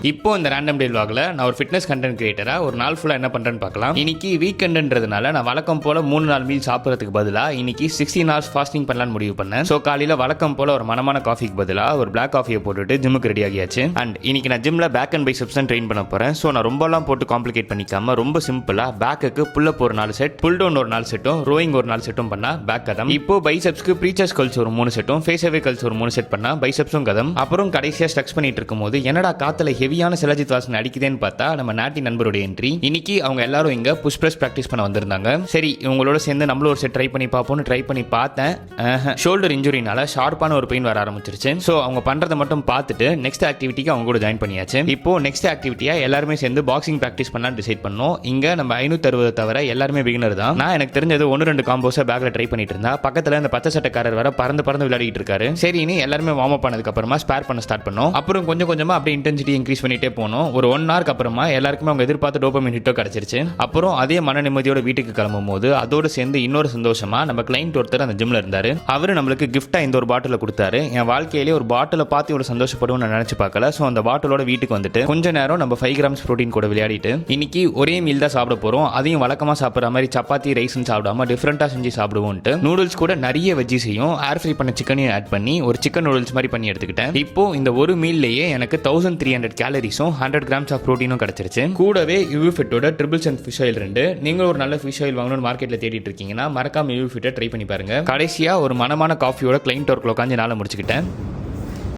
இப்போ இந்த random day vlogல நான் ஒரு ஃபிட்னஸ் கண்டென்ட் கிரியேட்டரா ஒரு நாள் ஃபுல்லா என்ன பண்றேன்னு பார்க்கலாம். இன்னைக்கு வீக்கெண்ட்ன்றதுனால நான் வழக்கம் போல 3 நாள் மீல் சாப்பிடுறதுக்கு பதிலா இன்னைக்கு 16 hours ஃபாஸ்டிங் பண்ணலாம்னு முடிவு பண்ணேன். சோ காலையில வழக்கம் போல ஒரு மனமான காஃபிக்கு பதிலா ஒரு பிளாக் காஃபியை போட்டுட்டு ஜிம்முக்கு ரெடி ஆகியாச்சு. அண்ட் இன்னைக்கு நான் ஜிம்ல பேக் அண்ட் பைசெப்ஸ் தான் ட்ரெயின் பண்ண போறேன். சோ நான் ரொம்பலாம் போட்டு காம்ப்ளிகேட் பண்ணிக்காம ரொம்ப சிம்பிளா பேக்குக்கு புல் அப் ஒரு 4 செட், புல் டவுன் ஒரு 4 செட்டும், ரோயிங் ஒரு 4 செட்டும் பண்ணா பேக் கதம். இப்போ பைசெப்ஸ்க்கு ப்ரீச்சர்ஸ் கல்ஸ் ஒரு 3 செட்டும், ஃபேஸ் அவே கல்ஸ் ஒரு 3 செட் பண்ணா பைசெப்ஸும் கதம். அப்புறம் கடைசியா ஸ்ட்ரக்ஸ் பண்ணிட்டு இருக்கும்போது என்னடா காத்துல ஹெவியான சிலஜித் வாசனை அடிக்குதேன்னு பார்த்தா நம்ம நாட்டி நண்பருடைய என்ட்ரி. இன்னைக்கு அவங்க எல்லாரும் இங்க புஷ் பிரஸ் பிராக்டிஸ் பண்ண வந்திருந்தாங்க. சரி இவங்களோட சேர்ந்து நம்மளும் ஒரு செட் ட்ரை பண்ணி பார்ப்போம்னு ட்ரை பண்ணி பார்த்தேன். ஷோல்டர் இன்ஜுரினால ஷார்ப்பான ஒரு பெயின் வர ஆரம்பிச்சிருச்சு. ஸோ அவங்க பண்றதை மட்டும் பார்த்துட்டு நெக்ஸ்ட் ஆக்டிவிட்டிக்கு அவங்க கூட ஜாயின் பண்ணியாச்சு. இப்போ நெக்ஸ்ட் ஆக்டிவிட்டியா எல்லாருமே சேர்ந்து பாக்ஸிங் பிராக்டிஸ் பண்ணலாம் டிசைட் பண்ணோம். இங்க நம்ம 560 தவிர எல்லாருமே பிகினர் தான். நான் எனக்கு தெரிஞ்சது 1-2 காம்போஸை பேக்ல ட்ரை பண்ணிட்டு இருந்தா பக்கத்துல இந்த பச்சை சட்டக்காரர் வர பறந்து விளையாடிட்டு இருக்காரு. சரி நீ எல்லாருமே வார்ம் அப் பண்ணதுக்கு அப்புறமா ஸ்பேர் பண்ண ஸ்டார்ட் பண்ணோம். அப்புறம் கொஞ்சமா அப்படியே இன்டென்சிட்டி இன்க்ரீஸ் பண்ணிட்டே போனோம். ஒரு 1 ஹவருக்கு அப்புறமா எல்லாருக்குமே அவங்க எதிர்பார்த்த டோபமைன் ஹிட்டோ கிடைச்சிருச்சு. அப்புறம் அதே மன நிம்மதியோட வீட்டுக்கு கிளம்பும் போது அதோடு சேர்ந்து இன்னொரு சந்தோஷமா நம்ம கிளைண்ட் ஒருத்தர் அந்த ஜிம்ல இருந்தாரு. அவரு நம்மளுக்கு கிஃப்டா இந்த ஒரு பாட்டில கொடுத்தாரு. என் வாழ்க்கையிலே ஒரு பாட்டில பார்த்து இவ்வளவு சந்தோஷப்படுவோம் நான் நினைச்சு பார்க்கல. ஸோ அந்த பாட்டிலோட வீட்டுக்கு வந்துட்டு கொஞ்ச நேரம் நம்ம 5 grams புரோட்டீன் கூட விளையாடிட்டு இன்னைக்கு ஒரே மீல் தான் சாப்பிட போறோம். அதையும் வழக்கமா சாப்பிட்ற மாதிரி சப்பாத்தி ரைஸ்ன்னு சாப்பிடாம டிஃப்ரெண்டா செஞ்சு சாப்பிடுவோம்ட்டு நூடுல்ஸ் கூட நிறைய வெஜ்ஜீஸையும் ஏர் ஃப்ரை பண்ண சிக்கனையும் ஆட் பண்ணி ஒரு சிக்கன் நூடுல்ஸ் மாதிரி பண்ணி எடுத்துக்கிட்டேன். இப்போ இந்த ஒரு மீல்லையே எனக்கு 1300 கேலரிஸும் 100 grams ஆஃப் ப்ரோட்டீனும் கிடைச்சிருச்சு. கூடவே யூவிஃபிட்டோட ட்ரிபிள்ஸ் அண்ட் ஃபிஷ் ஆயில் 2. நீங்களும் ஒரு நல்ல ஃபிஷ் ஆயில் வாங்கணும்னு மார்க்கெட்ல தேடிட்டு இருக்கீங்கன்னா மறக்காம யூவிஃபிட்டை ட்ரை பண்ணி பாருங்க. கடைசியா ஒரு மனமான காஃபியோட கிளைண்ட் ஒர்க்ல உட்காந்து நாளை முடிச்சுக்கிட்டேன்.